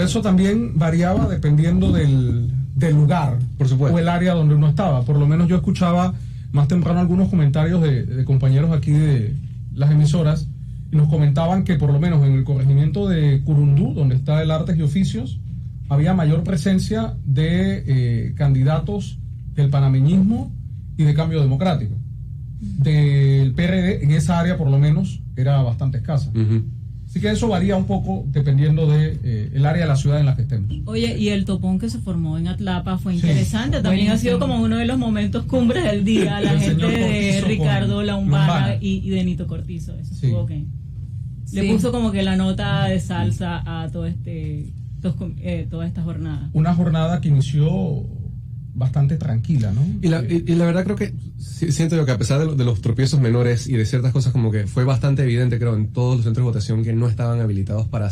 eso también variaba dependiendo del lugar, por supuesto, o el área donde uno estaba. Por lo menos yo escuchaba más temprano algunos comentarios de compañeros aquí de las emisoras, y nos comentaban que por lo menos en el corregimiento de Curundú, donde está el Artes y Oficios, había mayor presencia de candidatos del panameñismo y de Cambio Democrático. Del PRD, en esa área por lo menos, era bastante escasa. Así que eso varía un poco dependiendo de el área de la ciudad en la que estemos. Oye, y el topón que se formó en Atlapa fue interesante. También ha sido como uno de los momentos cumbres del día. La gente de Ricardo Laumbana y de Nito Cortizo. Eso estuvo ok. Le puso como que la nota de salsa a todo toda esta jornada. Una jornada que inició bastante tranquila, ¿no? Y la verdad creo que siento yo que a pesar de los tropiezos menores y de ciertas cosas, como que fue bastante evidente, creo, en todos los centros de votación que no estaban habilitados para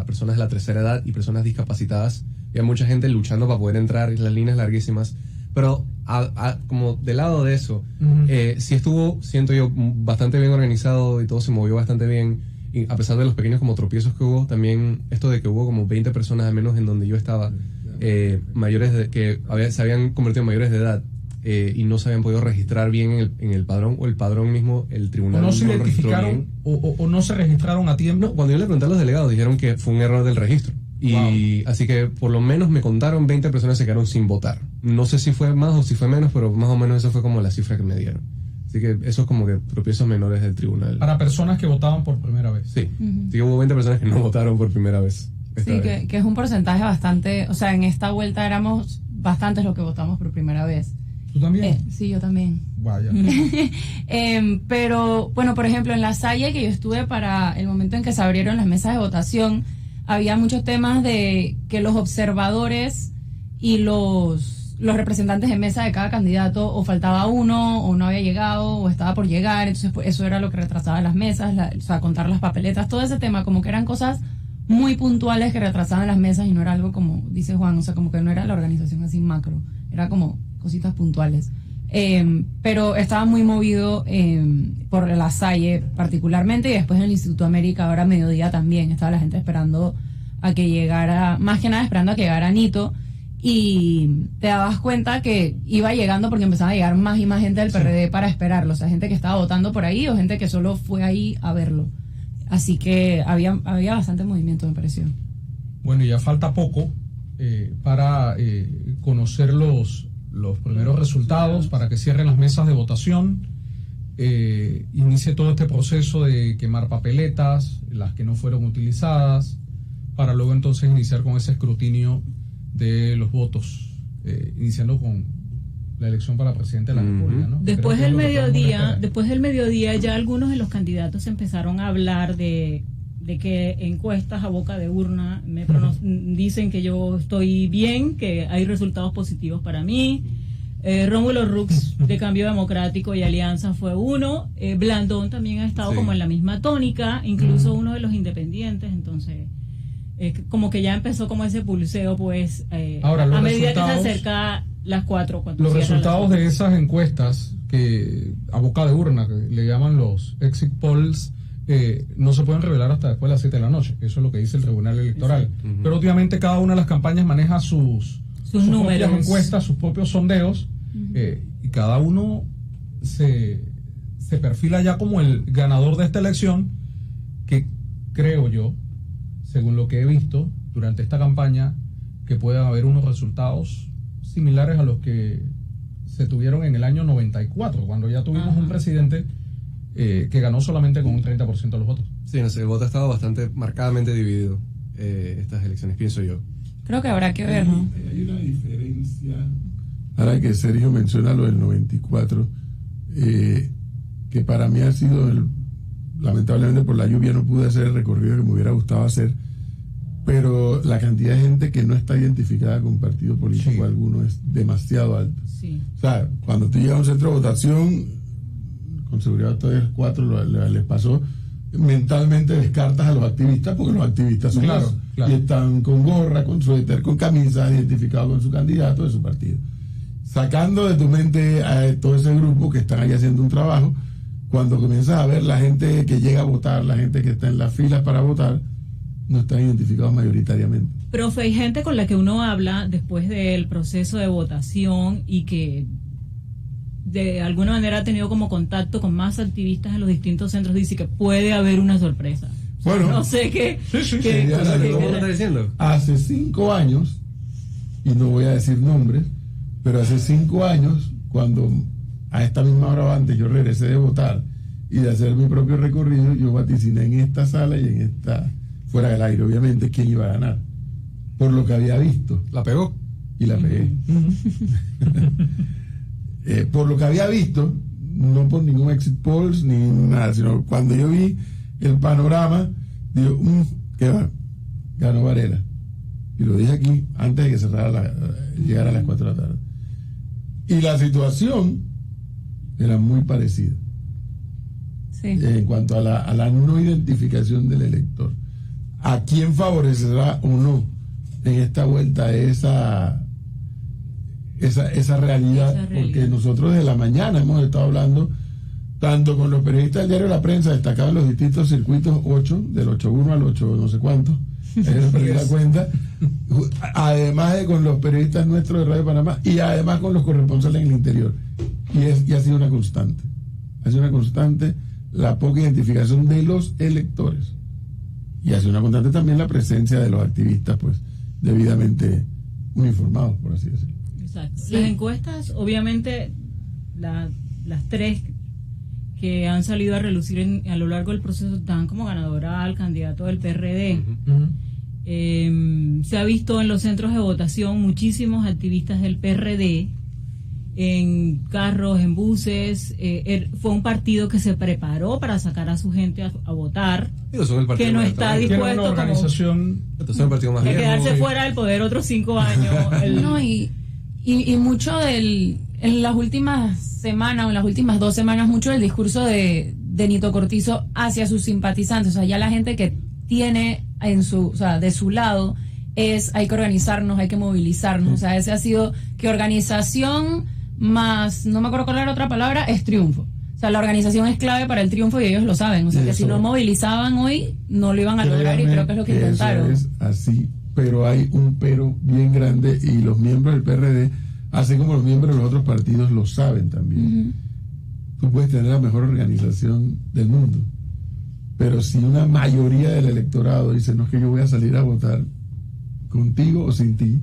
personas de la tercera edad y personas discapacitadas. Había mucha gente luchando para poder entrar, y las líneas larguísimas. Pero como del lado de eso, sí estuvo, siento yo, bastante bien organizado y todo se movió bastante bien. Y a pesar de los pequeños como tropiezos que hubo, también esto de que hubo como 20 personas al menos en donde yo estaba, mayores que se habían convertido en mayores de edad y no se habían podido registrar bien en el padrón, o el padrón mismo, el tribunal no se identificaron o no se registraron a tiempo. No, cuando yo le pregunté a los delegados dijeron que fue un error del registro. Y así que por lo menos me contaron 20 personas se quedaron sin votar. No sé si fue más o si fue menos, pero más o menos eso fue como la cifra que me dieron. Así que eso es como que tropiezos menores del tribunal. Para personas que votaban por primera vez. Sí, así que hubo 20 personas que no votaron por primera vez. Sí, que es un porcentaje bastante, o sea, en esta vuelta éramos bastantes los que votamos por primera vez. ¿Tú también? Sí, yo también. Vaya. Pero, bueno, por ejemplo, en la Salle que yo estuve para el momento en que se abrieron las mesas de votación, había muchos temas de que los observadores y los representantes de mesa de cada candidato o faltaba uno, o no había llegado, o estaba por llegar, entonces pues, eso era lo que retrasaba las mesas, o sea, contar las papeletas, todo ese tema, como que eran cosas muy puntuales que retrasaban las mesas y no era algo como dice Juan, o sea, como que no era la organización así macro, era como cositas puntuales. Pero estaba muy movido por la Salle particularmente, y después en el Instituto América, ahora a mediodía también, estaba la gente esperando a que llegara, más que nada esperando a que llegara Nito, y te dabas cuenta que iba llegando porque empezaba a llegar más y más gente del PRD para esperarlo, o sea, gente que estaba votando por ahí o gente que solo fue ahí a verlo. Así que había bastante movimiento, me pareció. Bueno, y ya falta poco para conocer los primeros resultados, para que cierren las mesas de votación, inicie todo este proceso de quemar papeletas, las que no fueron utilizadas, para luego entonces iniciar con ese escrutinio de los votos, iniciando con la elección para presidente de la República, ¿no? Después del mediodía ya algunos de los candidatos empezaron a hablar de que encuestas a boca de urna dicen que yo estoy bien, que hay resultados positivos para mí. Rómulo Rux de Cambio Democrático y Alianza fue uno. Blandón también ha estado como en la misma tónica, incluso uno de los independientes, entonces como que ya empezó como ese pulseo, pues ahora, a medida que se acerca las 4. Los resultados de esas encuestas que a boca de urna, que le llaman los exit polls, no se pueden revelar hasta después de las 7 de la noche. Eso es lo que dice el Tribunal Electoral. Pero obviamente cada una de las campañas maneja sus números, propias encuestas, sus propios sondeos, y cada uno se perfila ya como el ganador de esta elección, que creo yo, según lo que he visto durante esta campaña, que puedan haber unos resultados similares a los que se tuvieron en el año 94, cuando ya tuvimos un presidente que ganó solamente con un 30% de los votos. Sí, no sé, el voto ha estado bastante marcadamente dividido estas elecciones, pienso yo. Creo que habrá que ver, ¿no? Hay una diferencia, ahora que Sergio menciona lo del 94, que para mí ha sido, lamentablemente por la lluvia no pude hacer el recorrido que me hubiera gustado hacer, pero la cantidad de gente que no está identificada con un partido político alguno es demasiado alta. Sí. O sea, cuando tú llegas a un centro de votación, con seguridad a todos 4 les pasó, mentalmente descartas a los activistas, porque los activistas son claro. Y están con gorra, con suéter, con camisa, identificados con su candidato de su partido. Sacando de tu mente a todo ese grupo que están ahí haciendo un trabajo, cuando comienzas a ver la gente que llega a votar, la gente que está en las filas para votar, no están identificados mayoritariamente. Profe, hay gente con la que uno habla después del proceso de votación y que de alguna manera ha tenido como contacto con más activistas en los distintos centros, dice que puede haber una sorpresa. Bueno, no sé qué. ¿Cómo lo está diciendo? Hace 5 años, y no voy a decir nombres, pero hace 5 años, cuando a esta misma hora antes yo regresé de votar y de hacer mi propio recorrido, yo vaticiné en esta sala y en esta, fuera del aire, obviamente, quién iba a ganar. Por lo que había visto. ¿La pegó? Y la pegué. Por lo que había visto, no por ningún exit polls ni nada, sino cuando yo vi el panorama, digo, ¿qué va? Ganó Varela. Y lo dije aquí antes de que llegara a las 4 de la tarde. Y la situación era muy parecida. Sí. En cuanto a la no identificación del elector. ¿A quién favorecerá o no en esta vuelta esa realidad? Porque nosotros desde la mañana hemos estado hablando tanto con los periodistas del diario La Prensa, destacados en los distintos circuitos 8, del 8.1 al 8 no sé cuánto, perdí la cuenta, además de con los periodistas nuestros de Radio Panamá y además con los corresponsales en el interior. Y ha sido una constante. Ha sido una constante la poca identificación de los electores. Y ha sido una constante también la presencia de los activistas, pues, debidamente uniformados, por así decirlo. Exacto. Sí. Las encuestas, obviamente, las 3 que han salido a relucir a lo largo del proceso dan como ganadora al candidato del PRD. Se ha visto en los centros de votación muchísimos activistas del PRD, en carros, en buses. Fue un partido que se preparó para sacar a su gente a votar, que no está dispuesto una organización a quedarse fuera del poder otros 5 años. No, y mucho en las últimas semanas o en las últimas 2 semanas, mucho del discurso de Nito Cortizo hacia sus simpatizantes. O sea, ya la gente que tiene de su lado hay que organizarnos, hay que movilizarnos. O sea, ese ha sido que organización más, no me acuerdo cuál era otra palabra, es triunfo. O sea, la organización es clave para el triunfo y ellos lo saben. O sea, que si no movilizaban hoy, no lo iban a lograr, y creo que es lo que intentaron. Eso es así, pero hay un pero bien grande, y los miembros del PRD, así como los miembros de los otros partidos, lo saben también. Tú puedes tener la mejor organización del mundo, pero si una mayoría del electorado dice, no, es que yo voy a salir a votar contigo o sin ti,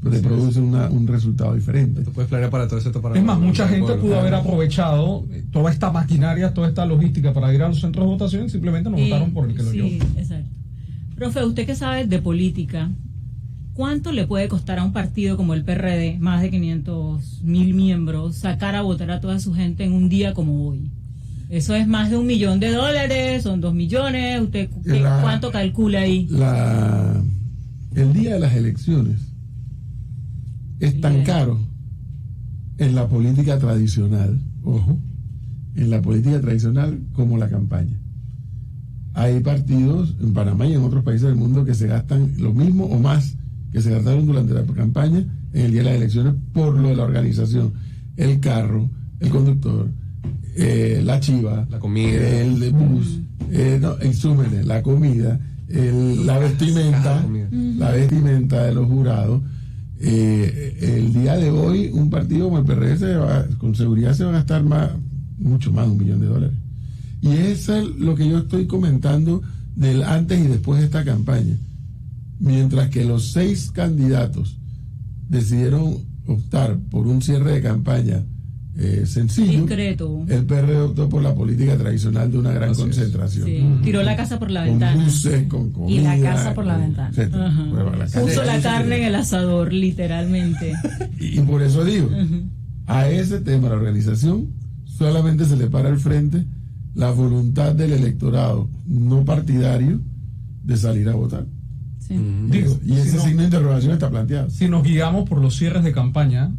te produce un resultado diferente. Tú puedes planear para todo eso. Es más, mucha gente pudo haber aprovechado toda esta maquinaria, toda esta logística para ir a los centros de votación, y simplemente no votaron por el que lo dio. Sí, exacto. Profe, usted que sabe de política, ¿cuánto le puede costar a un partido como el PRD, más de 500.000 miembros, sacar a votar a toda su gente en un día como hoy? Eso es más de $1 millón, son 2 millones. ¿Usted cuánto calcula ahí? El día de las elecciones es tan caro en la política tradicional, ojo, en la política tradicional como la campaña. Hay partidos en Panamá y en otros países del mundo que se gastan lo mismo o más que se gastaron durante la campaña en el día de las elecciones por lo de la organización, el carro, el conductor, la chiva, la comida, el bus, insúmenes, la comida, la vestimenta, la vestimenta de los jurados. El día de hoy un partido como el PRD con seguridad se va a gastar mucho más de $1 millón. Y eso es lo que yo estoy comentando del antes y después de esta campaña. Mientras que los 6 candidatos decidieron optar por un cierre de campaña sencillo, discreto, el PRD optó por la política tradicional de una gran concentración. Sí. Tiró la casa por la ventana. Con buses, con comida, y la casa por la ventana. Puso la carne en el asador, literalmente. Y por eso digo, a ese tema, la organización, solamente se le para al frente la voluntad del electorado no partidario de salir a votar. Sí. Y ese signo de interrogación está planteado. Si nos guiamos por los cierres de campaña,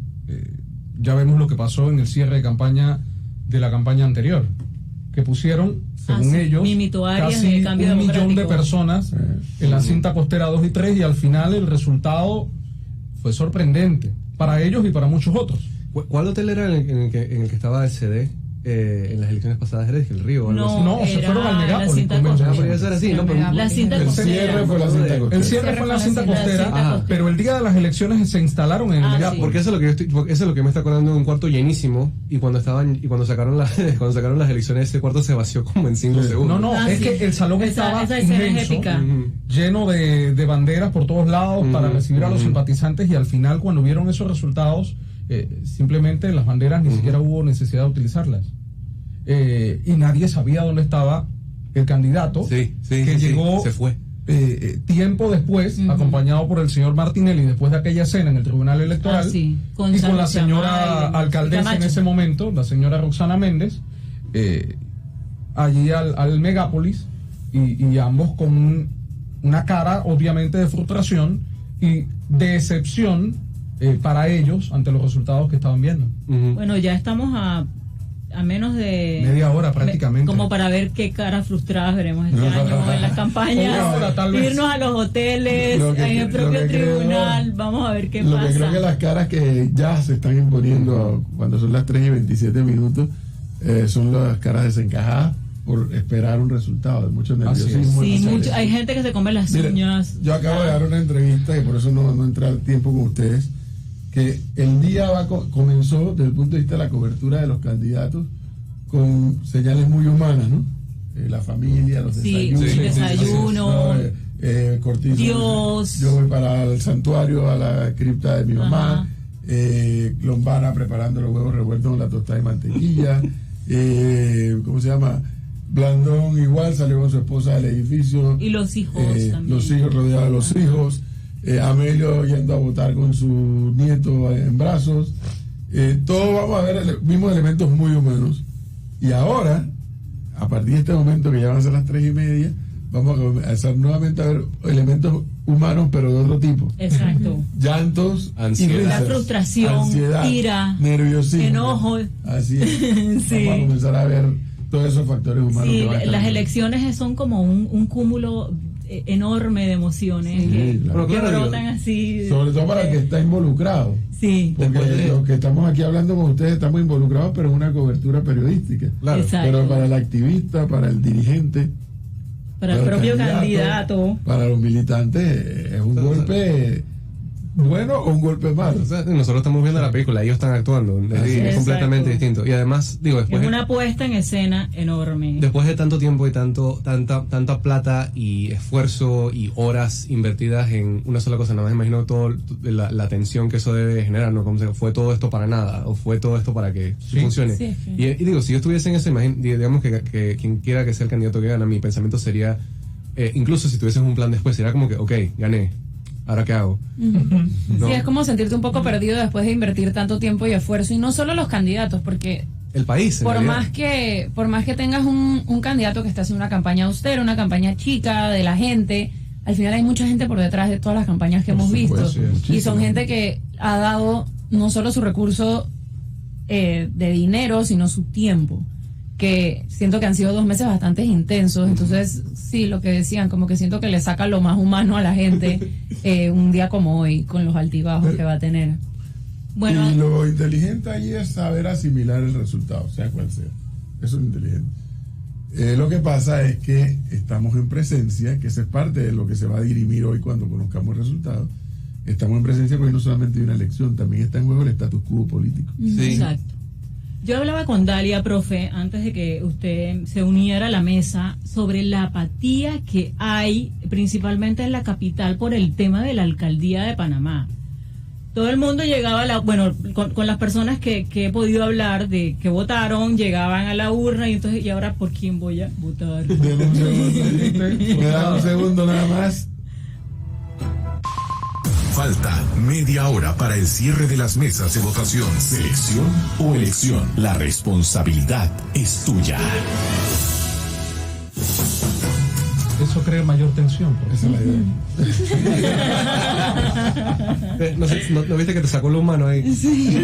ya vemos lo que pasó en el cierre de campaña de la campaña anterior, que pusieron, según ellos, casi 1 millón de personas en la cinta costera 2 y 3, y al final el resultado fue sorprendente para ellos y para muchos otros. ¿Cuál hotel era en el que estaba el CD? en las elecciones pasadas era el Río o algo así. No, se fueron al Megápolis. Podría ser así, ¿no? La cinta El costera. cierre fue la cinta costera. El cierre fue en la cinta costera, pero el día de las elecciones se instalaron en el Megápolis. Porque eso es lo que me está acordando de un cuarto llenísimo, y cuando sacaron las elecciones, ese cuarto se vació como en 5 segundos. No, es que el salón estaba esa escena es inmenso, épica. lleno de banderas por todos lados para recibir a los simpatizantes, y al final, cuando vieron esos resultados, simplemente las banderas ni siquiera hubo necesidad de utilizarlas. Y nadie sabía dónde estaba el candidato que llegó se fue tiempo después, acompañado por el señor Martinelli, después de aquella escena en el Tribunal Electoral, y con la señora alcaldesa en ese momento, la señora Roxana Méndez, allí al Megápolis, y ambos con una cara obviamente de frustración y de decepción para ellos ante los resultados que estaban viendo. Bueno, ya estamos a menos de media hora prácticamente, como para ver qué caras frustradas veremos este año en las campañas, irnos a los hoteles, en el propio tribunal, vamos a ver qué pasa. Lo que creo que las caras que ya se están imponiendo cuando son las 3:27 son las caras desencajadas por esperar un resultado, de mucho nerviosismo. Sí, hay gente que se come las uñas. Yo acabo de dar una entrevista, y por eso no entré al tiempo con ustedes, que el día comenzó desde el punto de vista de la cobertura de los candidatos con señales muy humanas, ¿no? La familia, los desayunos, Cortizo, Dios. Yo voy para el santuario, a la cripta de mi mamá, Lombana preparando los huevos revueltos con la tostada y mantequilla, ¿cómo se llama? Blandón igual salió con su esposa del edificio, y los hijos también, los hijos rodeados de los hijos, Amelio yendo a votar con su nieto en brazos, todos vamos a ver mismos elementos muy humanos. Y ahora, a partir de este momento, que ya van a ser las 3:30, vamos a comenzar nuevamente a ver elementos humanos, pero de otro tipo. Exacto. Llantos, ansiedad, la frustración, ansiedad, ira, nerviosismo, enojo. Así es. Vamos a comenzar a ver todos esos factores humanos. Sí, que van a estar las elecciones son como un cúmulo enorme de emociones que brotan así. Sobre todo para el que está involucrado. Sí. Porque los que estamos aquí hablando con ustedes estamos involucrados, pero en una cobertura periodística. Claro. Pero para el activista, para el dirigente, para el propio candidato, para los militantes, es un golpe bueno o un golpe malo. O sea, nosotros estamos viendo la película, ellos están actuando, es completamente distinto. Y además, después es una puesta en escena enorme. Después de tanto tiempo y tanta plata y esfuerzo y horas invertidas en una sola cosa, nada más imagino toda la tensión que eso debe generar, ¿no? Como si fue todo esto para nada, o fue todo esto para que funcione. Sí, y digo, si yo estuviese en ese, digamos que quien quiera que sea el candidato que gana, mi pensamiento sería, incluso si tuvieses un plan después, sería como que, ok, gané. ¿Ahora qué hago? No. Sí, es como sentirte un poco perdido después de invertir tanto tiempo y esfuerzo, y no solo los candidatos, porque el país, por más que tengas un candidato que esté haciendo una campaña austera, una campaña chica de la gente, al final hay mucha gente por detrás de todas las campañas que hemos visto, y son gente que ha dado no solo su recurso de dinero, sino su tiempo, que siento que han sido 2 meses bastante intensos. Entonces sí, lo que decían, como que siento que le saca lo más humano a la gente un día como hoy, con los altibajos que va a tener. Bueno, y lo inteligente ahí es saber asimilar el resultado, sea cual sea. Eso es inteligente. Lo que pasa es que estamos en presencia, que eso es parte de lo que se va a dirimir hoy cuando conozcamos el resultado. Estamos en presencia porque no solamente hay una elección, también está en juego el status quo político. Sí. Exacto. Yo hablaba con Dalia, profe, antes de que usted se uniera a la mesa, sobre la apatía que hay, principalmente en la capital, por el tema de la alcaldía de Panamá. Todo el mundo llegaba con las personas que he podido hablar, de que votaron, llegaban a la urna, y entonces, ¿y ahora por quién voy a votar? Me da un segundo nada más. Falta media hora para el cierre de las mesas de votación. Selección o elección. La responsabilidad es tuya. Eso crea mayor tensión. Esa es la idea. ¿No viste que te sacó lo humano ahí? Sí.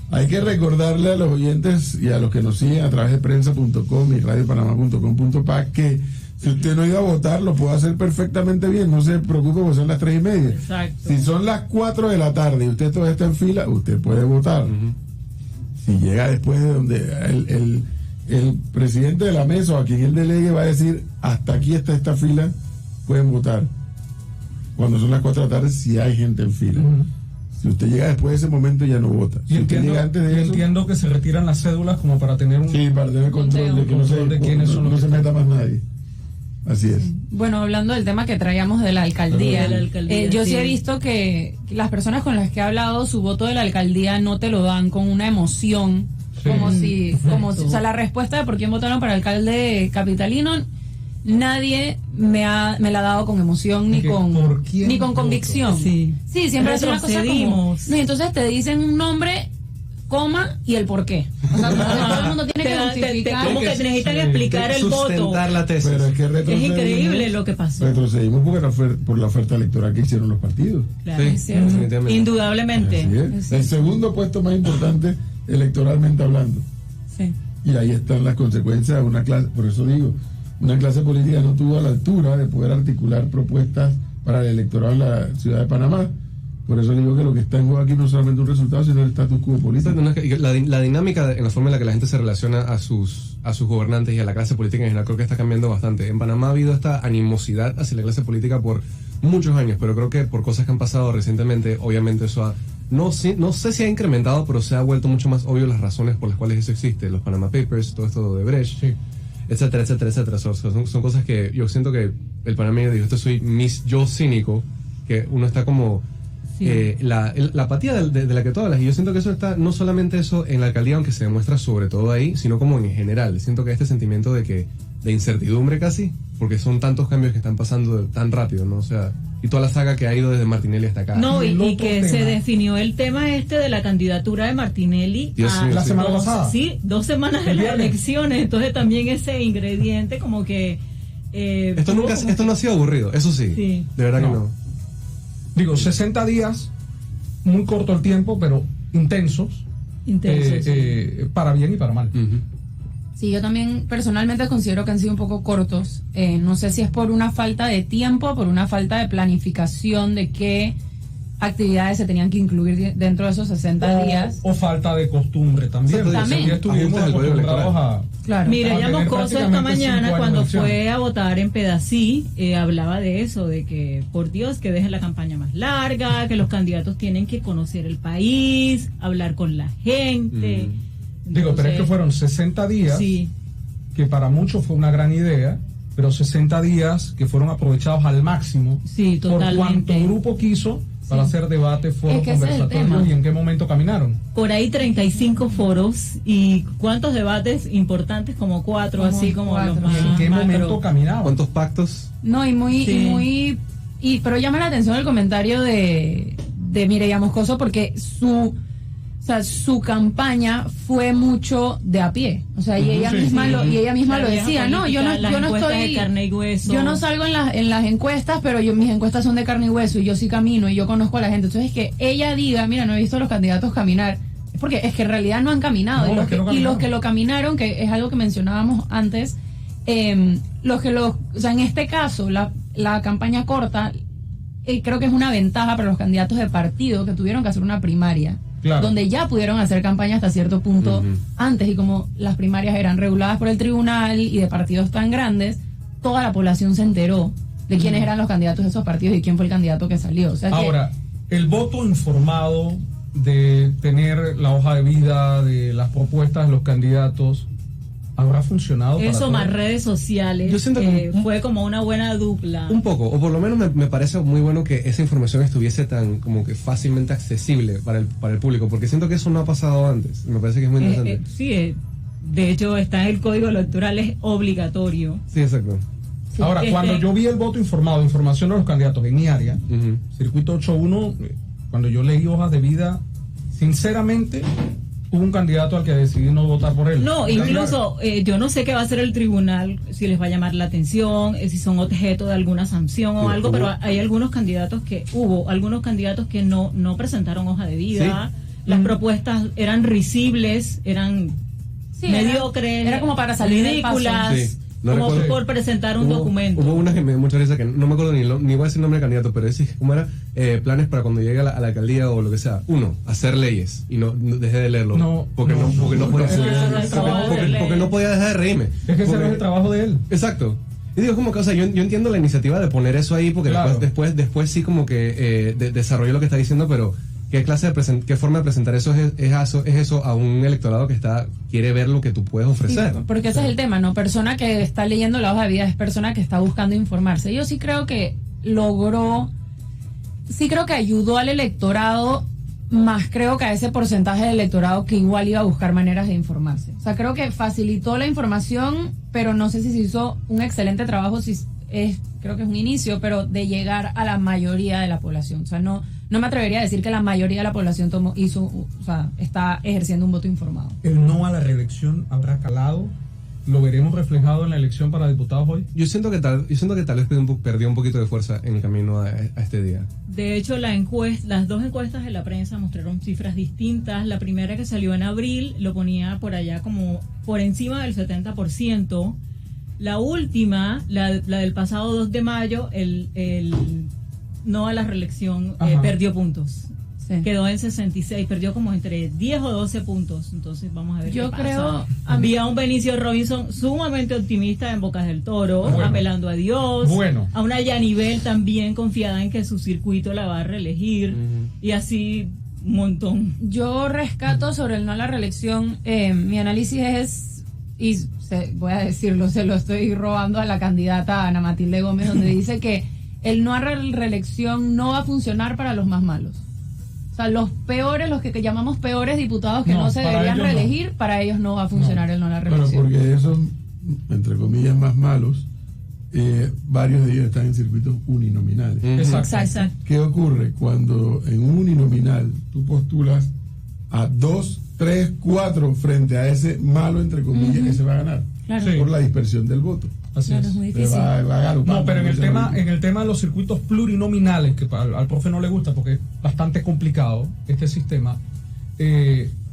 Hay que recordarle a los oyentes y a los que nos siguen a través de prensa.com y radiopanamá.com.pa que si usted no ha ido a votar, lo puede hacer perfectamente bien. No se preocupe, porque son las 3:30. Exacto. Si son las 4 de la tarde y usted todavía está en fila, usted puede votar. Si llega después de donde el presidente de la mesa o a quien él delegue va a decir, hasta aquí está esta fila, pueden votar. Cuando son las 4 de la tarde, si hay gente en fila. Si usted llega después de ese momento, ya no vota. Y Si usted llega antes de eso, entiendo que se retiran las cédulas como para tener un... sí, para tener control de que Control de quiénes son los no que se meta más nadie. Así es. Bueno, hablando del tema que traíamos de la alcaldía, De la alcaldía, yo sí sí he visto que las personas con las que he hablado, su voto de la alcaldía no te lo dan con una emoción, Sí. como si, o sea, la respuesta de por quién votaron para alcalde capitalino, nadie me la ha dado con emoción ni Porque, con ¿por quién ni con voto? convicción. Sí. Sí, siempre es una cosa como, Retrocedimos. no, y entonces te dicen un nombre, coma y el por qué. O sea, como que todo el mundo tiene que justificar. como que necesitan explicar el voto. Sustentar la tesis. Pero es que Es increíble lo que pasó. Retrocedimos por la oferta electoral que hicieron los partidos. Claro. Sí, es cierto. definitivamente. Indudablemente. Así es. El segundo puesto más importante electoralmente hablando. Sí. Y ahí están las consecuencias de una clase, por eso digo, una clase política no tuvo a la altura de poder articular propuestas para el electorado en la ciudad de Panamá. Por eso digo que lo que está en juego aquí no es solamente un resultado, sino el status quo político. Exacto, no, es que la dinámica en la forma en la que la gente se relaciona a sus gobernantes y a la clase política en general creo que está cambiando bastante. En Panamá ha habido esta animosidad hacia la clase política por muchos años, pero creo que por cosas que han pasado recientemente, obviamente eso ha... No sé si ha incrementado, pero se ha vuelto mucho más obvio las razones por las cuales eso existe. Los Panama Papers, todo esto de Brecht, Sí. etcétera, etcétera, etcétera. Son cosas que yo siento que el panameño dijo, esto soy yo cínico, que uno está como... la apatía de la que tú hablas, y yo siento que eso está, no solamente eso en la alcaldía, aunque se demuestra sobre todo ahí, sino como en general. Siento que este sentimiento de incertidumbre casi, porque son tantos cambios que están pasando tan rápido, ¿no? O sea, y toda la saga que ha ido desde Martinelli hasta acá. No, El y otro que tema. se definió el tema de la candidatura de Martinelli Dios mío, La sí. semana pasada. Sí, 2 semanas de El las viernes. elecciones. Entonces también ese ingrediente como que... Esto tuvo como no ha sido aburrido, eso sí. Sí. De verdad No. que no. Digo, 60 días, muy corto el tiempo, pero intensos. intensos. Para bien y para mal. Ujú. Sí, yo también personalmente considero que han sido un poco cortos. No sé si es por una falta de tiempo, por una falta de planificación de qué actividades se tenían que incluir dentro de esos 60 días. O falta de costumbre también. Exacto, porque también. ya estuvimos Ajustes al código acostumbrados electoral. a... Claro. Mira, Para ya tener Moscoso esta prácticamente 5 mañana años cuando de elección. fue a votar en Pedací, hablaba de eso, de que por Dios que dejen la campaña más larga, que los candidatos tienen que conocer el país, hablar con la gente. Digo, pero es que Entonces, fueron 60 días, sí, que para muchos fue una gran idea, pero 60 días que fueron aprovechados al máximo sí, por cuanto totalmente. grupo quiso para hacer debate, foros, Es que ese es el conversatorios tema. y en qué momento caminaron. Por ahí 35 foros y cuántos debates importantes, como 4, Como así como 4. los ¿Y más en qué macro. momento caminaban? ¿Cuántos pactos? No, pero llama la atención el comentario de Mireya Moscoso porque su campaña fue mucho de a pie. O sea, y ella Sí, misma sí. lo La vieja decía, no, yo política, las no encuestas estoy de carne y hueso. yo no salgo en las encuestas, pero mis encuestas son de carne y hueso y yo sí camino y yo conozco a la gente. Entonces, que ella diga, mira, no he visto a los candidatos caminar, es porque es que en realidad no han caminado. No, y, los es que no y caminaron. los que lo caminaron, que es algo que mencionábamos antes, o sea, en este caso, la campaña corta, creo que es una ventaja para los candidatos de partido que tuvieron que hacer una primaria. Claro. Donde ya pudieron hacer campaña hasta cierto punto antes, y como las primarias eran reguladas por el tribunal y de partidos tan grandes, toda la población se enteró de quiénes eran los candidatos de esos partidos y quién fue el candidato que salió. O sea, Ahora, el voto informado de tener la hoja de vida, de las propuestas de los candidatos, ¿habrá funcionado? para Eso todos? más redes sociales. Yo siento que fue como una buena dupla. Un poco, o por lo menos me parece muy bueno que esa información estuviese tan como que fácilmente accesible para el público, porque siento que eso no ha pasado antes. Me parece que es muy interesante. Sí, de hecho está en el código electoral, es obligatorio. Sí, exacto. Sí, Ahora, cuando yo vi el voto informado, información de los candidatos en mi área, Ujú. Circuito 81, cuando yo leí hojas de vida, sinceramente, hubo un candidato al que decidí no votar por él. No, incluso yo no sé qué va a hacer el tribunal, si les va a llamar la atención, si son objeto de alguna sanción o Sí, algo, pero hay algunos candidatos que no presentaron hoja de vida, las propuestas eran risibles, eran Sí, mediocres, era como para salir del paso. ridículas. Sí. No como recuerdo. por presentar un documento. Hubo una que me dio mucha risa, que no me acuerdo ni voy a decir el nombre del candidato, pero es como era planes para cuando llegue a la alcaldía o lo que sea. Uno, hacer leyes. Y no dejé de leerlo. Porque no podía porque no podía dejar de reírme. Es que ese no es el trabajo de él. Exacto. Y digo, como que, o sea, yo entiendo la iniciativa de poner eso ahí, porque claro, después sí como que desarrolló lo que está diciendo, pero ¿qué forma de presentar eso es eso a un electorado que quiere ver lo que tú puedes ofrecer? Sí, porque ese es el tema, ¿no? Persona que está leyendo la hoja de vida es persona que está buscando informarse. Yo sí creo que ayudó al electorado, más creo que a ese porcentaje del electorado que igual iba a buscar maneras de informarse. O sea, creo que facilitó la información, pero no sé si se hizo un excelente trabajo, creo que es un inicio, pero de llegar a la mayoría de la población. O sea, no me atrevería a decir que la mayoría de la población está ejerciendo un voto informado. ¿El no a la reelección habrá calado? ¿Lo veremos reflejado en la elección para diputados hoy? Yo siento que tal vez perdió un poquito de fuerza en el camino a este día. De hecho, las dos encuestas de la prensa mostraron cifras distintas. La primera, que salió en abril, lo ponía por allá como por encima del 70%. La última, la del pasado 2 de mayo, el no a la reelección perdió puntos. Sí. Quedó en 66, perdió como entre 10 o 12 puntos. Entonces vamos a ver qué pasa. Había un Benicio Robinson sumamente optimista en Bocas del Toro, apelando a Dios. A una Yanivel también confiada en que su circuito la va a reelegir. Y así un montón. Yo rescato sobre el no a la reelección. Mi análisis es, voy a decirlo, se lo estoy robando a la candidata Ana Matilde Gómez, donde dice que el no a la reelección no va a funcionar para los más malos. O sea, los peores, los que llamamos peores diputados que no se deberían reelegir, para ellos no va a funcionar el no a la reelección. Bueno, porque esos, entre comillas, más malos, varios de ellos están en circuitos uninominales. Exacto. ¿Qué ocurre? Cuando en un uninominal tú postulas a 2, 3, 4 frente a ese malo, entre comillas, ese va a ganar. Claro. Por la dispersión del voto. Así es. Muy difícil. Va a no, pero en el tema de los circuitos plurinominales, que al profe no le gusta porque es bastante complicado este sistema,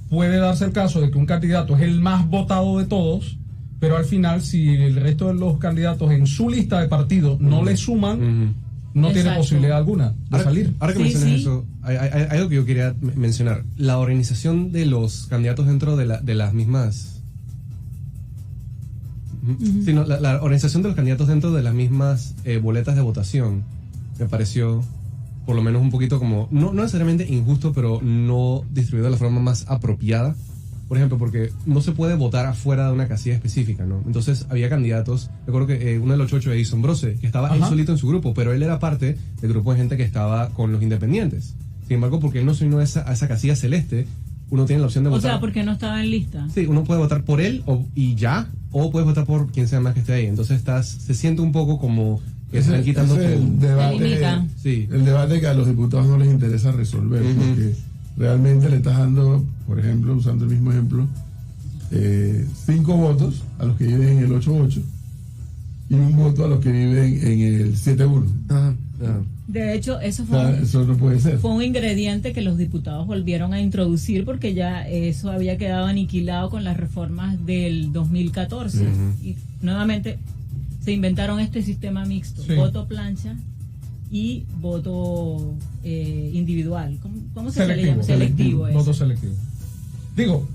puede darse el caso de que un candidato es el más votado de todos, pero al final, si el resto de los candidatos en su lista de partido no le suman, no tiene posibilidad alguna de salir. Ahora que mencionas eso, hay algo que yo quería mencionar. La organización de los candidatos dentro de las mismas... Sí, no, la organización de los candidatos dentro de las mismas boletas de votación me pareció por lo menos un poquito como, no necesariamente injusto, pero no distribuido de la forma más apropiada. Por ejemplo, porque no se puede votar afuera de una casilla específica, ¿no? Entonces había candidatos, recuerdo que uno de los 8 Edison Brose, que estaba él solito en su grupo, pero él era parte del grupo de gente que estaba con los independientes. Sin embargo, porque él no se unió a esa casilla celeste, uno tiene la opción de votar. O sea, porque no estaba en lista. Sí, uno puede votar por él y ya, o puedes votar por quien sea más que esté ahí. Entonces se siente un poco como que se están quitando el debate que a los diputados no les interesa resolver, porque realmente le estás dando, por ejemplo, usando el mismo ejemplo, 5 votos a los que viven en el 8-8 y un voto a los que viven en el 7-1. De hecho, eso no puede ser. Fue un ingrediente que los diputados volvieron a introducir porque ya eso había quedado aniquilado con las reformas del 2014. Y nuevamente se inventaron este sistema mixto, voto plancha y voto individual. ¿Cómo se le llama? Selectivo. Voto selectivo. Digo,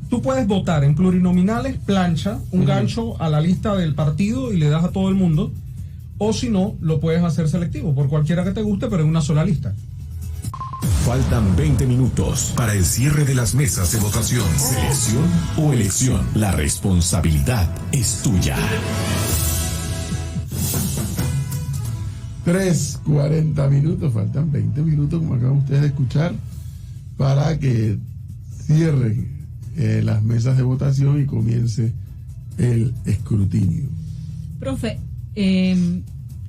tú puedes votar en plurinominales, plancha, un gancho a la lista del partido y le das a todo el mundo. O si no, lo puedes hacer selectivo, por cualquiera que te guste, pero en una sola lista. Faltan 20 minutos para el cierre de las mesas de votación. Selección o elección. La responsabilidad es tuya. 3:40 minutos, faltan 20 minutos, como acaban ustedes de escuchar, para que cierren las mesas de votación y comience el escrutinio. Profe,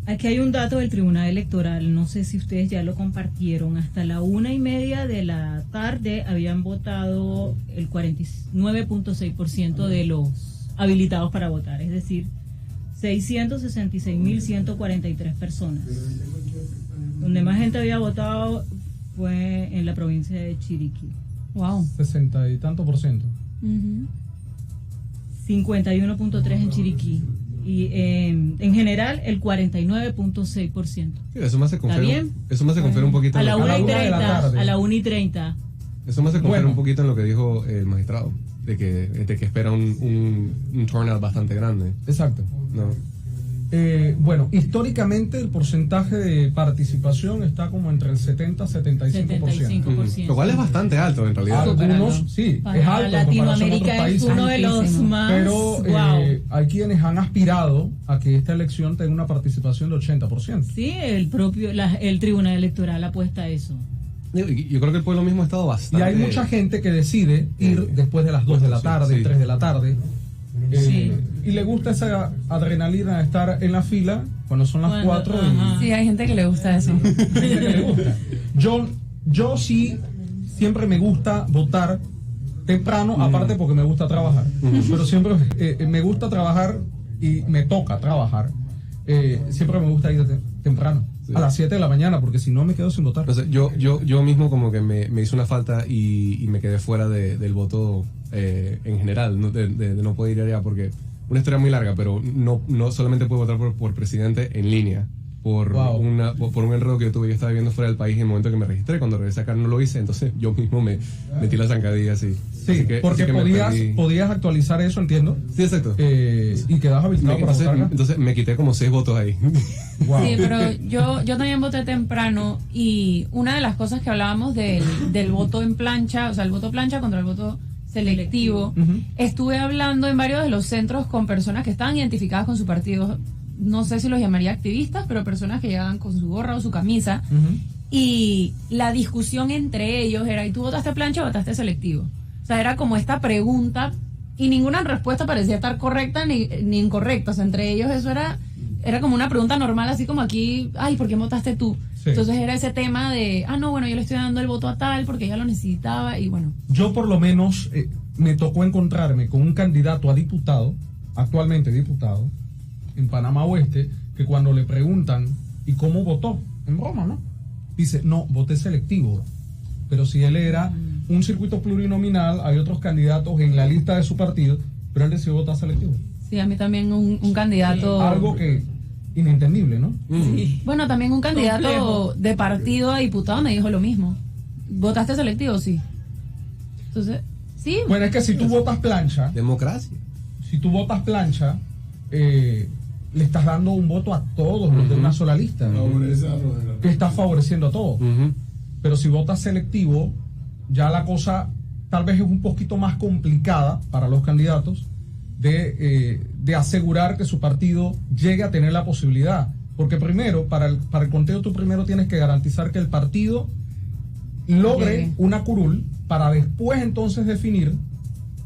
aquí hay un dato del Tribunal Electoral, no sé si ustedes ya lo compartieron. Hasta la 1:30 de la tarde habían votado el 49.6% de los habilitados para votar, es decir, 666.143 personas. Donde más gente había votado fue en la provincia de Chiriquí. Wow. 60 y tanto %. 51.3 en Chiriquí. Y en general, el 49.6%. Sí, eso me hace confiar. ¿Está bien? Eso me hace confiar un poquito. A la 1:30. de la tarde. A la 1:30. Eso me hace confiar Bueno. un poquito en lo que dijo el magistrado, de que espera un turnout bastante grande. Exacto. ¿No? Bueno, históricamente el porcentaje de participación está como entre el 70 y 75%. 75%. Lo cual es bastante alto en realidad. Algunos, sí, Para es alto en comparación a otros Latinoamérica es países. uno de los Altísimo. más. Pero wow. hay quienes han aspirado a que esta elección tenga una participación de 80%. Sí, el Tribunal Electoral apuesta a eso. Yo creo que el pueblo mismo ha estado Y bastante. hay mucha gente que decide ir después de las 2 de la tarde, sí. 3 de la tarde. Sí. Y le gusta esa adrenalina de estar en la fila cuando son las Bueno, 4 ajá. Sí, hay gente que le gusta eso. y hay gente que le gusta. Yo sí siempre me gusta votar temprano, aparte porque me gusta trabajar. Pero siempre me gusta trabajar y me toca trabajar. Siempre me gusta ir temprano, Sí. a las 7 de la mañana, porque si no me quedo sin votar. Entonces, yo mismo como que me hizo una falta y me quedé fuera del voto en general, ¿no? de no poder ir allá, porque una historia muy larga, pero no solamente puedo votar por presidente en línea, por Wow. por un enredo que yo tuve. Yo estaba viviendo fuera del país en el momento que me registré. Cuando regresé acá no lo hice, entonces yo mismo me metí la zancadilla así. Sí, Así que- porque así que me perdí. podías actualizar eso, entiendo. Sí, exacto. Y quedas habilitado para Entonces, votar acá. entonces me quité como 6 votos ahí. Wow. Sí, pero yo también voté temprano y una de las cosas que hablábamos del voto en plancha, o sea, el voto plancha contra el voto selectivo, Ujú. estuve hablando en varios de los centros con personas que estaban identificadas con su partido, no sé si los llamaría activistas, pero personas que llegaban con su gorra o su camisa, Ujú. y la discusión entre ellos era, ¿y tú votaste plancha o votaste selectivo? O sea, era como esta pregunta y ninguna respuesta parecía estar correcta ni incorrecta. O sea, entre ellos eso era como una pregunta normal, así como aquí, ay, ¿por qué votaste tú? Sí. Entonces era ese tema de, no, bueno, yo le estoy dando el voto a tal porque ella lo necesitaba y bueno. Yo por lo menos me tocó encontrarme con un candidato a diputado, actualmente diputado, en Panamá Oeste, que cuando le preguntan, ¿y cómo votó? En broma, ¿no? Dice, no, voté selectivo. Pero si él era un circuito plurinominal, hay otros candidatos en la lista de su partido, pero él decidió votar selectivo. Sí, a mí también un candidato... Algo que inentendible, ¿no? Bueno, también un candidato Complejo. de partido a diputado me dijo lo mismo. ¿Votaste selectivo? Sí. Entonces, sí. Bueno, es que si tú votas plancha, Democracia. le estás dando un voto a todos los de una sola lista. Que estás favoreciendo a todos. Ujú. Pero si votas selectivo, ya la cosa tal vez es un poquito más complicada para los candidatos de asegurar que su partido llegue a tener la posibilidad. Porque primero, para el conteo, tú primero tienes que garantizar que el partido logre Llegue. una curul para después entonces definir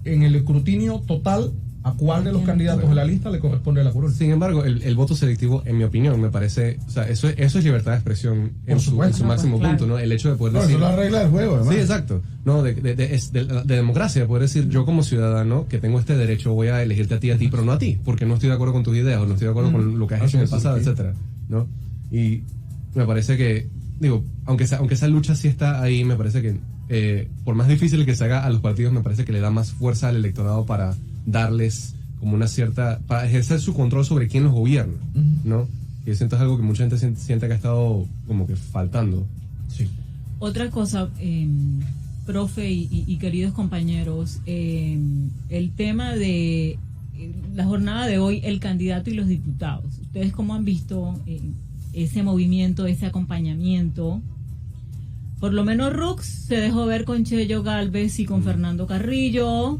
en el escrutinio total a cuál de los candidatos de la lista le corresponde la curul. Sin embargo, el voto selectivo, en mi opinión, me parece, o sea, eso es libertad de expresión en su supuesto. máximo Pues, punto, ¿no? El hecho de poder No, eso decir... es la regla del juego, además. Sí, exacto. No, de democracia, de poder decir, yo como ciudadano que tengo este derecho voy a elegirte a ti, pero no a ti, porque no estoy de acuerdo con tus ideas o no estoy de acuerdo con lo que has Así hecho en el es, pasado, sí. etcétera, ¿no? Y me parece que, digo, aunque esa lucha sí está ahí, me parece que por más difícil que se haga a los partidos, me parece que le da más fuerza al electorado para darles como una cierta, para ejercer su control sobre quién los gobierna, ¿no? Y yo siento es algo que mucha gente siente que ha estado como que faltando. Sí. Otra cosa, profe y queridos compañeros, el tema de la jornada de hoy, el candidato y los diputados. ¿Ustedes cómo han visto ese movimiento, ese acompañamiento? Por lo menos Rux se dejó ver con Cheyo Galvez y con Fernando Carrillo.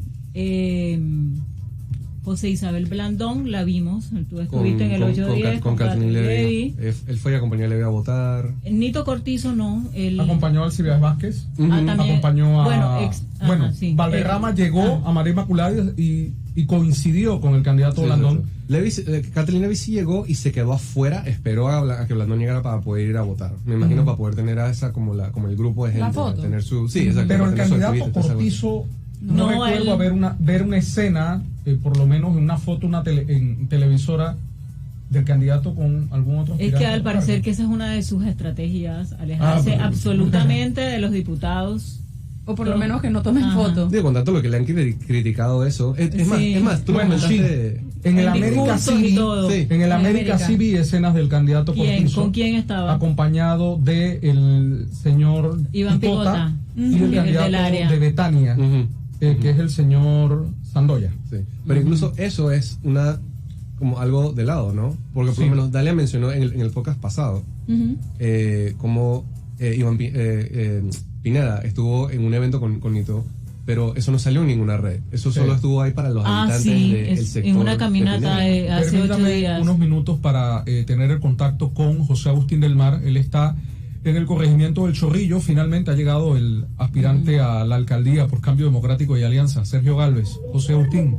José Isabel Blandón, la vimos, tú estuviste en el 8-10 con Kathleen Levy. Levy. Él fue a acompañar a Levy a votar. Nito Cortizo no. Él, Acompañó a Alcibiades Vázquez. también. Acompañó a... Bueno, sí. Valderrama llegó a María Inmaculada y coincidió con el candidato Sí, Blandón. Kathleen Levy sí llegó y se quedó afuera, esperó a que Blandón llegara para poder ir a votar. Me imagino para poder tener a esa como el grupo de gente. La foto. Tener su, sí, exacto, Pero para el tener su candidato activista, esa cosa. Cortizo, no No, recuerdo él- ver una escena, por lo menos en una foto en televisora, del candidato con algún otro Es que aspirante al al parecer cargo. que esa es una de sus estrategias, alejarse pero- absolutamente de los diputados. O por lo menos que no tomen Ajá. fotos. Digo, con tanto lo que le han criticado eso. Es Sí. más, tú Bueno, lo comentaste. En el América discursos y sí, todo. sí. en el América sí vi escenas del candidato Cortizo. ¿Con quién estaba? Acompañado de el señor Iván Picota, y el que es el candidato del área. de Betania, Ujú. que es el señor Sandoya. Sí. Pero incluso eso es como algo de lado, ¿no? Porque por Sí. lo menos Dalia mencionó en el podcast pasado como Iván Pineda estuvo en un evento con Nito, pero eso no salió en ninguna red. Eso Sí. solo estuvo ahí para los habitantes Sí, del sector. en una de caminata Pineda. hace 8 Permítame días. unos minutos para tener el contacto con José Agustín del Mar. Él está en el corregimiento del Chorrillo. Finalmente ha llegado el aspirante a la alcaldía por Cambio Democrático y Alianza, Sergio Gálvez. José Agustín.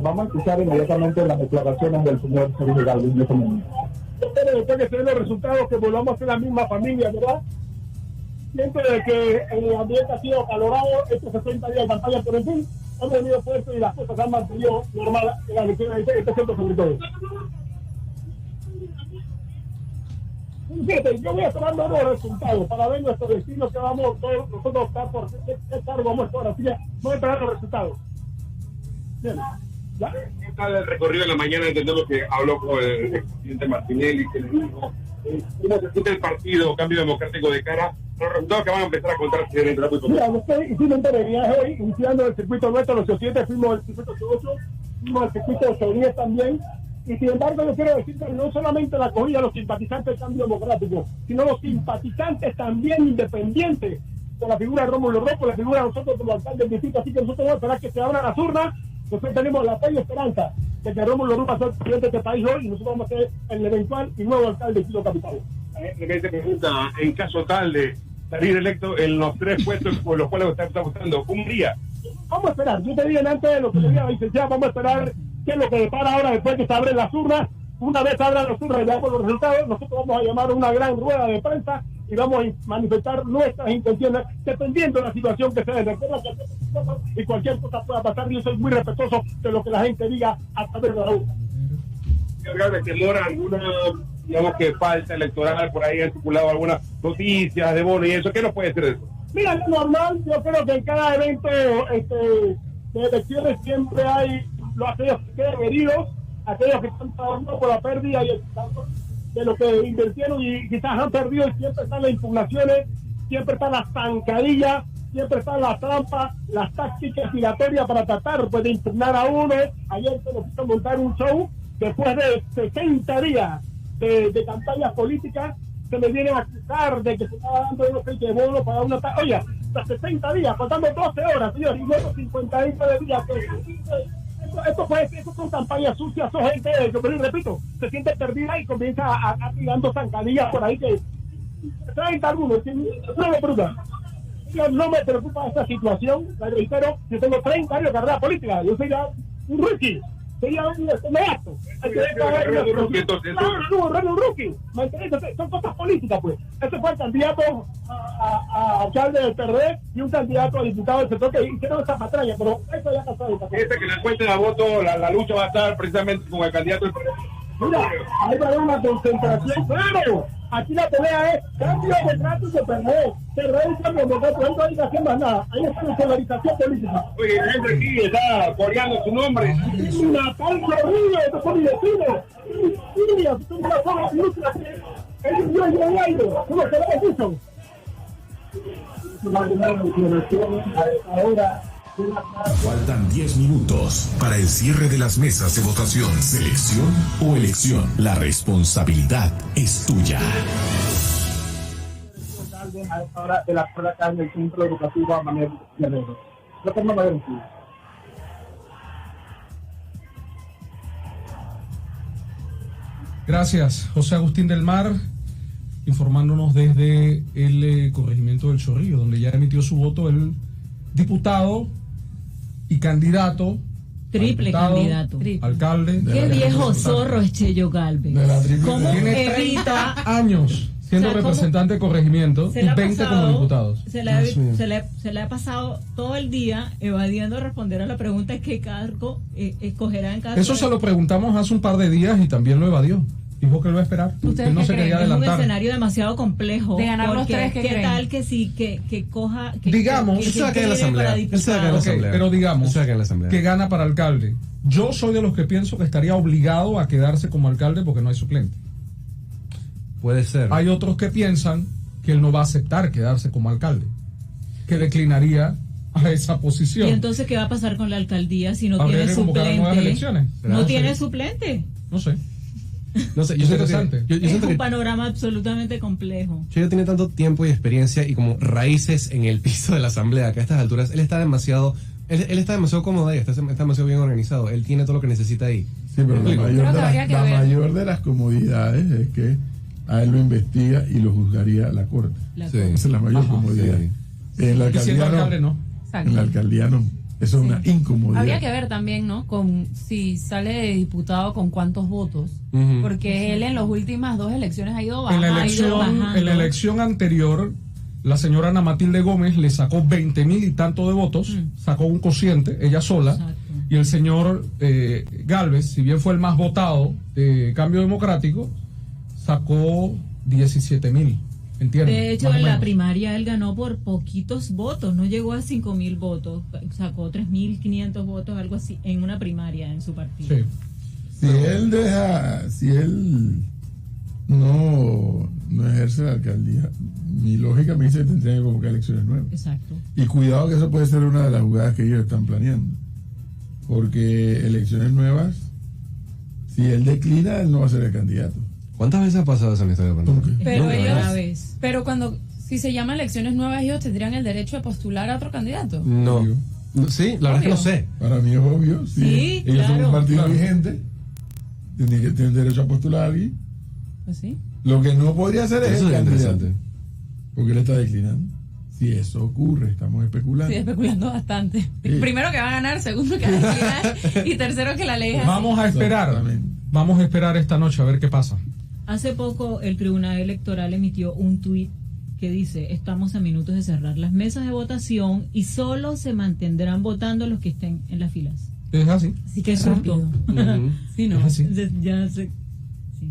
Vamos a escuchar inmediatamente las declaraciones del señor Sergio Gálvez en este momento. Espero después que se den los resultados que volvamos a ser la misma familia, ¿verdad? Siento de que el ambiente ha sido calorado estos 60 días de campaña, pero en fin, hemos venido fuertes y las cosas se han mantenido normal en la elección de este centro sobre todo. Fíjate, yo voy a tomar los resultados para ver nuestro destino que vamos todos nosotros a optar por qué cargo vamos a estar. Así que voy a esperar los resultados. Bien. ¿Ya? ¿Qué tal el recorrido en la mañana? Entendemos que habló con el expresidente Martinelli, que le dijo cómo se siente el partido Cambio Democrático de cara a los resultados que van a empezar a contarse dentro de Mira, usted hicimos un viaje hoy, iniciando el circuito nuestro, los 87, fuimos al circuito 8, fuimos al circuito 810 también. Y sin embargo, yo quiero decir que no solamente la acogida a los simpatizantes del Cambio Democrático, sino los simpatizantes también independientes, con la figura de Rómulo Rossi, con la figura de nosotros como alcalde del distrito. Así que nosotros vamos a esperar que se abran las urnas. Nosotros tenemos la fe y esperanza de que Rómulo Rossi va a ser presidente de este país hoy y nosotros vamos a ser el eventual y nuevo alcalde del distrito capital. Se pregunta, en caso tal de salir electo en los 3 puestos por los cuales usted está votando, ¿cómo iría? Vamos a esperar. Yo te dije antes de lo que le dije a la licenciada, vamos a esperar qué es lo que depara ahora después que se abren las urnas. Una vez abran las urnas y veamos los resultados, nosotros vamos a llamar una gran rueda de prensa y vamos a manifestar nuestras intenciones dependiendo de la situación que se dé. Recuerda que cualquier cosa pueda pasar. Yo soy muy respetuoso de lo que la gente diga a través de la urna. ¿Señor temor alguna, digamos que falta electoral por ahí han circulado algunas noticias de bono y eso? ¿Qué nos puede decir de eso? Mira, es normal. Yo creo que en cada evento de elecciones siempre hay aquellos que quedan heridos, aquellos que están trabajando por la pérdida y de lo que invirtieron y quizás han perdido, y siempre están las impugnaciones, siempre están las zancadillas, siempre están las trampas, las tácticas giratorias para tratar pues de impugnar a uno. Ayer se nos hizo montar un show después de 60 días de campañas políticas. Se me vienen a acusar de que se estaba dando no sé qué bono para una... Oye, hasta 60 días, faltando 12 horas, señor, y luego 59 días. Esto son campañas sucias, son gente, yo repito, se siente perdida y comienza a tirando zancadillas por ahí que traen algunos, no me preocupa. No me preocupa esta situación, la reitero, yo tengo 30 años de carrera política, yo soy ya un rookie. Sería un meato. Un rookie. Son cosas políticas, pues. Este fue el candidato a alcalde del PRD y un candidato a diputado del sector que hicieron esa patraña, pero eso ya pasó. Fíjate que la encuesta de voto, la lucha va a estar precisamente con el candidato del PRD. Mira, ahí va a haber una concentración, claro. Aquí la pelea es Cambio Democrático de PRD. PRD y Cambio Democrático, no hay que hacer más nada. Ahí está la polarización política. Oye, la gente aquí está coreando su nombre. Natal Rodríguez, estos son mis vecinos. Siria, son una forma ilustra. Ellos no han llegado. ¿Cómo se ve eso? Ahora. Faltan 10 minutos para el cierre de las mesas de votación. Selección o elección. La responsabilidad es tuya. A esta hora de la escuela acá en el centro educativo Manuel Guerrero. Lo tengo más vencido. Gracias, José Agustín del Mar, informándonos desde el corregimiento del Chorrillo, donde ya emitió su voto el diputado y candidato. Triple candidato. Alcalde. Qué viejo zorro es Cheyo Gálvez. ¿Cómo Tiene evita 30 años siendo representante de corregimiento y 20 como diputados. Se le ha pasado todo el día evadiendo responder a la pregunta qué cargo escogerá en caso Eso se lo preguntamos hace un par de días y también lo evadió. Dijo que lo va a esperar. ¿Ustedes Él no qué se creen? quería Es un adelantar. escenario demasiado complejo. De ganar los porque tres, ¿qué ¿qué creen? tal que sí, que coja... Digamos, Él se va a quedar en la asamblea. Él se va a quedar en la Ok, asamblea. pero digamos Él se va a quedar en la asamblea. que gana para alcalde. Yo soy de los que pienso que estaría obligado a quedarse como alcalde porque no hay suplente. Puede ser. Hay otros que piensan que él no va a aceptar quedarse como alcalde, que declinaría a esa posición. ¿Y entonces qué va a pasar con la alcaldía si no Habría tiene que convocar nuevas suplente? elecciones. No sé. tiene suplente. No sé. No sé, yo Es siento interesante. que, yo Es siento un que panorama absolutamente complejo. Che ya tiene tanto tiempo y experiencia y como raíces en el piso de la asamblea que a estas alturas él está demasiado cómodo ahí, está demasiado bien organizado, él tiene todo lo que necesita ahí. Sí, pero Creo que la ver. mayor de las comodidades es que a él lo investiga y lo juzgaría la corte. La Sí. cosa. Esa es la mayor Ajá, comodidad. sí. En la Y siendo alcaldía alcalde no. Exacto. En la alcaldía no. Eso es una incomodidad. Habría que ver también, ¿no? Con si sale de diputado con cuántos votos. Ujú. Porque él en las últimas 2 elecciones ha ido En bajando. en la elección anterior, la señora Ana Matilde Gómez le sacó 20,000 y tanto de votos, sacó un cociente, ella sola, Exacto. y el señor Gálvez, si bien fue el más votado de Cambio Democrático, sacó 17,000, ¿entiendes? De hecho, Más o en la menos. primaria él ganó por poquitos votos, no llegó a 5,000 votos, sacó 3,500 votos, algo así, en una primaria en su partido. Sí. Si él no ejerce la alcaldía, mi lógica me dice que tendría que convocar elecciones nuevas. Exacto. Y cuidado que eso puede ser una de las jugadas que ellos están planeando. Porque elecciones nuevas, si él declina, él no va a ser el candidato. ¿Cuántas veces ha pasado eso en la historia de Panamá? Nunca. Pero Nunca, ellos, ¿verdad? vez. pero si se llama elecciones nuevas, ellos tendrían el derecho de postular a otro candidato. No. Obvio. Sí, la verdad es que no sé. Para mí es obvio. Sí, ellos son claro, un partido claro. vigente, tienen derecho a postular a alguien. Pues sí. Lo que no podría hacer es Eso el es candidato. interesante. Porque él está declinando. Si eso ocurre, estamos especulando. Estoy especulando bastante. Sí. Primero que va a ganar, segundo que va a declinar y tercero que la ley es así. Vamos a esperar. Exactamente. Vamos a esperar esta noche a ver qué pasa. Hace poco el Tribunal Electoral emitió un tuit que dice: estamos a minutos de cerrar las mesas de votación y solo se mantendrán votando los que estén en las filas. Es así. Así que Qué rápido. Ujú. Sí, ¿no? Es así. Ya sé. Sí.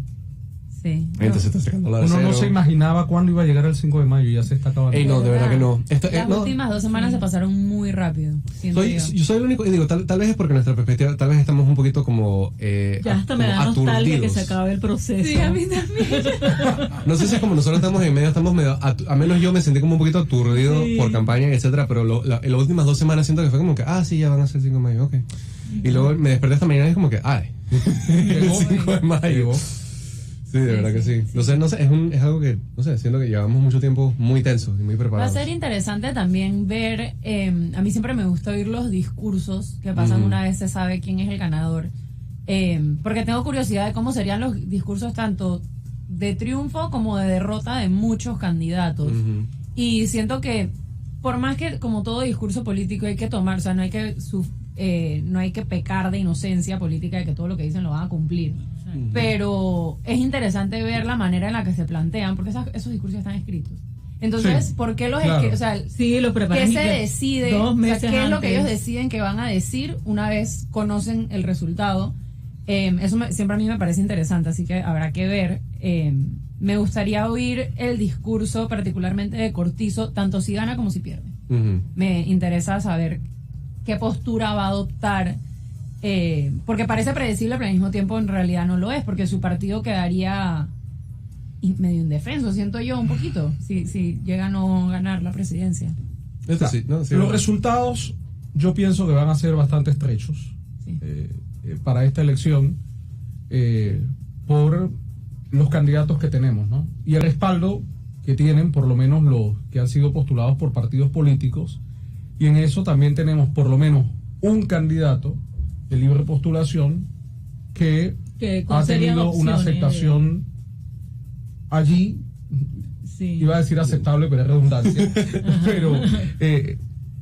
Sí. Gente se está sacando la de Uno no cero. se imaginaba cuándo iba a llegar el 5 de mayo y ya se está acabando. Ey, no, de verdad que no. Esto, Las no. últimas 2 semanas se pasaron muy rápido. siento yo. Yo soy el único, y digo, tal vez es porque nuestra perspectiva, tal vez estamos un poquito como Ya hasta me da como nostalgia que aturdidos. se acabe el proceso. Sí, a mí también. No sé si es como nosotros estamos en medio, estamos medio, a menos yo me sentí como un poquito aturdido Sí. por campaña, etcétera, pero en las últimas 2 semanas siento que fue como que, sí, ya van a ser 5 de mayo, ok. Y luego me desperté esta mañana y es como que, el Llegó. 5 de mayo. Llegó. Sí, de verdad que sí. No sé, es algo que, no sé, siento que llevamos mucho tiempo muy tensos y muy Va a preparados. ser interesante también ver, a mí siempre me gusta oír los discursos que pasan una vez se sabe quién es el ganador, porque tengo curiosidad de cómo serían los discursos tanto de triunfo como de derrota de muchos candidatos. Ujú. Y siento que por más que como todo discurso político hay que tomar, o sea, no hay que pecar de inocencia política de que todo lo que dicen lo van a cumplir. Pero es interesante ver la manera en la que se plantean, porque esos discursos están escritos. Entonces, Sí, ¿por qué los claro. o sea, Sí, lo preparan. ¿qué se decide? 2 O sea, meses ¿qué es lo que antes. ellos deciden que van a decir una vez conocen el resultado? Eso siempre a mí me parece interesante, así que habrá que ver. Me gustaría oír el discurso particularmente de Cortizo, tanto si gana como si pierde. Ujú. Me interesa saber qué postura va a adoptar, porque parece predecible, pero al mismo tiempo en realidad no lo es, porque su partido quedaría medio indefenso, siento yo un poquito, si llega a no ganar la presidencia. Esto sí, ¿no? Sí, Los bueno. resultados yo pienso que van a ser bastante estrechos Sí. para esta elección por los candidatos que tenemos, ¿no? Y el respaldo que tienen por lo menos los que han sido postulados por partidos políticos, y en eso también tenemos por lo menos un candidato de libre postulación que ha serían tenido una opciones aceptación allí. Sí. Iba a decir aceptable, pero es redundancia. Pero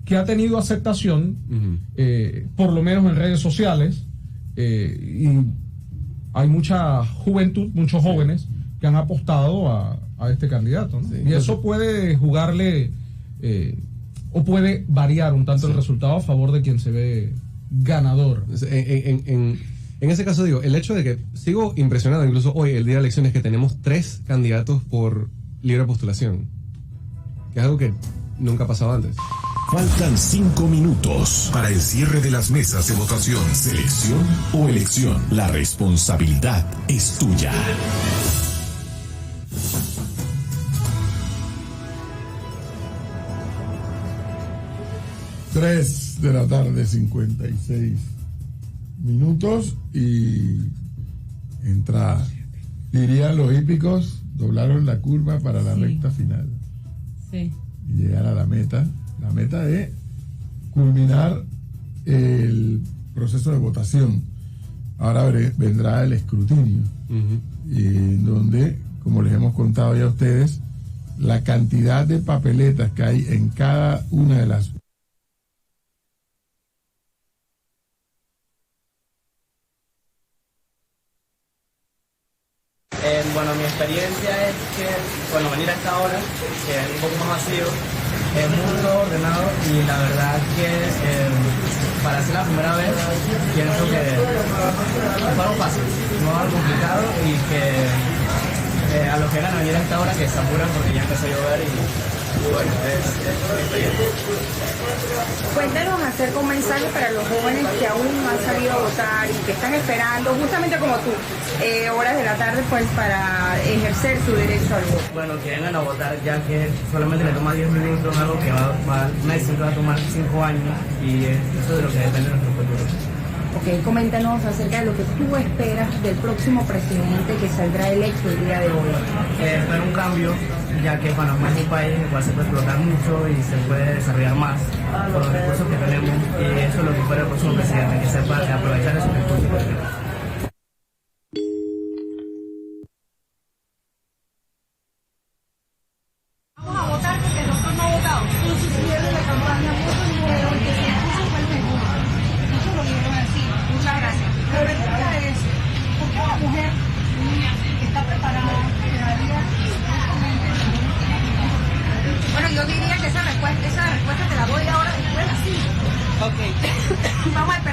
que ha tenido aceptación, Ujú. por lo menos en redes sociales, y hay mucha juventud, muchos jóvenes que han apostado a este candidato, ¿no? Sí. Y eso puede jugarle o puede variar un tanto el resultado a favor de quien se ve ganador. En En ese caso digo, el hecho de que sigo impresionado, incluso hoy, el día de elecciones, que tenemos 3 candidatos por libre postulación, que es algo que nunca ha pasado antes. Faltan 5 minutos para el cierre de las mesas de votación. Selección o elección. La responsabilidad es tuya. Tres de la tarde, 56 minutos, y entra, dirían los hípicos, doblaron la curva para la recta final. Sí. Y llegar a la meta de culminar el proceso de votación. Ahora vendrá el escrutinio, donde, como les hemos contado ya a ustedes, la cantidad de papeletas que hay en cada una de las bueno, mi experiencia es que, bueno, venir a esta hora, que es un poco más vacío, es muy ordenado y la verdad que para ser la primera vez pienso que es algo fácil, no es algo complicado y que a los que van a venir a esta hora que se apuran porque ya empezó a llover y bueno, es experiencia. Cuéntanos hacer un mensaje para los jóvenes que aún no han salido a votar y que están esperando, justamente como tú, horas de la tarde pues para ejercer su derecho al voto. Bueno, que vengan a votar ya que solamente le toma 10 minutos, algo que va a tomar 5 años y eso es de lo que depende de nuestro futuro. Ok, coméntanos acerca de lo que tú esperas del próximo presidente que saldrá electo el día de hoy. Espero un cambio, ya que Panamá es un país en el cual se puede explotar mucho y se puede desarrollar más por los recursos que tenemos y eso es lo que espero el próximo presidente, que sepa aprovechar esos recursos que tenemos. Vamos a votar porque el doctor no ha votado. Con su cierre de campaña, voto nuevo, el que se puso fue el mejor. Eso lo vieron así. Muchas gracias. La pregunta es, ¿por qué una mujer que está preparada quedaría? Bueno, yo diría que esa respuesta te la doy ahora después así. Ok. Vamos a esperar.